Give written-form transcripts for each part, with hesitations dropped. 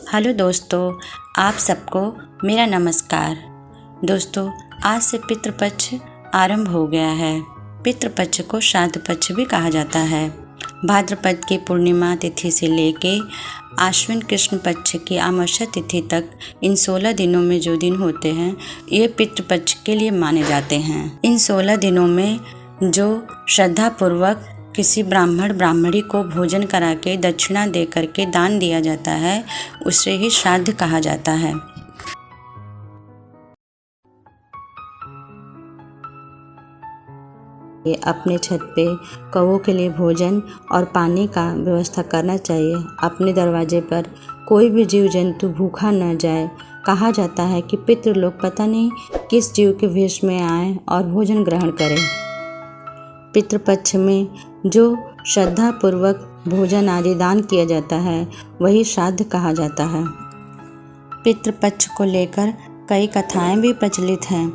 Hello दोस्तों, आप सबको मेरा नमस्कार। दोस्तों, आज से पितृपक्ष आरंभ हो गया है। पितृपक्ष को श्राद्ध पक्ष भी कहा जाता है। भाद्रपद की पूर्णिमा तिथि से लेके आश्विन कृष्ण पक्ष की अमावस्या तिथि तक इन 16 दिनों में जो दिन होते हैं ये पितृपक्ष के लिए माने जाते हैं। इन 16 दिनों में जो श्रद्धापूर्वक किसी ब्राह्मण ब्राह्मणी को भोजन करा के दक्षिणा दे करके दान दिया जाता है उसे ही श्राद्ध कहा जाता है। अपने छत पे कौओं के लिए भोजन और पानी का व्यवस्था करना चाहिए। अपने दरवाजे पर कोई भी जीव जंतु भूखा न जाए। कहा जाता है कि पितृ लोग पता नहीं किस जीव के वेश में आए और भोजन ग्रहण करें। पितृपक्ष में जो श्रद्धा पूर्वक भोजन आदि दान किया जाता है वही श्राद्ध कहा जाता है। पितृपक्ष को लेकर कई कथाएं भी प्रचलित हैं।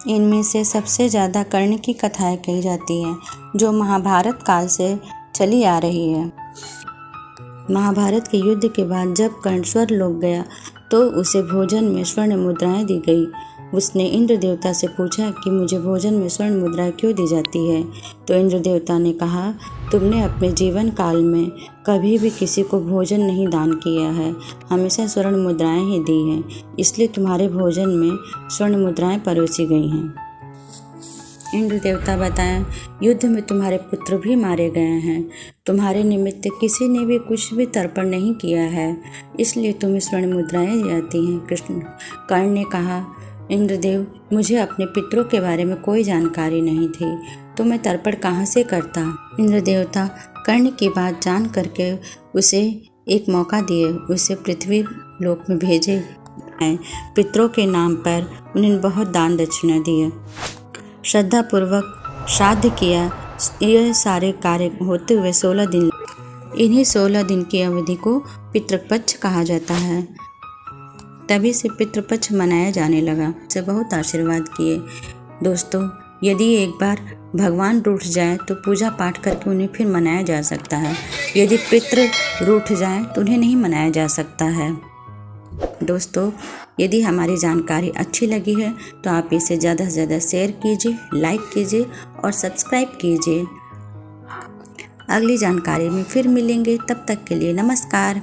इनमें से सबसे ज़्यादा कर्ण की कथाएं कही जाती हैं जो महाभारत काल से चली आ रही है। महाभारत के युद्ध के बाद जब कर्ण स्वर्गलोक गया तो उसे भोजन में स्वर्ण मुद्राएं दी गई। उसने इंद्र देवता से पूछा कि मुझे भोजन में स्वर्ण मुद्राएं क्यों दी जाती है। तो इंद्र देवता ने कहा, तुमने अपने जीवन काल में कभी भी किसी को भोजन नहीं दान किया है, हमेशा स्वर्ण मुद्राएं ही दी हैं, इसलिए तुम्हारे भोजन में स्वर्ण मुद्राएं परोसी गई हैं। इंद्र देवता बताएं, युद्ध में तुम्हारे पुत्र भी मारे गए हैं, तुम्हारे निमित्त किसी ने भी कुछ भी तर्पण नहीं किया है, इसलिए तुम्हें स्वर्ण मुद्राएं जाती हैं। कर्ण ने कहा, इंद्रदेव, मुझे अपने पितरों के बारे में कोई जानकारी नहीं थी, तो मैं तर्पण कहाँ से करता। इंद्र देवता कर्ण की बात जान करके उसे एक मौका दिए, उसे पृथ्वी लोक में भेजे। पितरों के नाम पर उन्हें बहुत दान दक्षिणा दिए, श्रद्धापूर्वक श्राद्ध किया। यह सारे कार्य होते हुए 16 दिन, इन्हीं 16 दिन की अवधि को पितृपक्ष कहा जाता है। तभी से पितृपक्ष मनाया जाने लगा। से बहुत आशीर्वाद किए। दोस्तों, यदि एक बार भगवान रूठ जाए तो पूजा पाठ करके उन्हें फिर मनाया जा सकता है। यदि पितृ रूठ जाए तो उन्हें नहीं मनाया जा सकता है। दोस्तों, यदि हमारी जानकारी अच्छी लगी है तो आप इसे ज़्यादा से ज़्यादा शेयर कीजिए, लाइक कीजिए और सब्सक्राइब कीजिए। अगली जानकारी में फिर मिलेंगे, तब तक के लिए नमस्कार।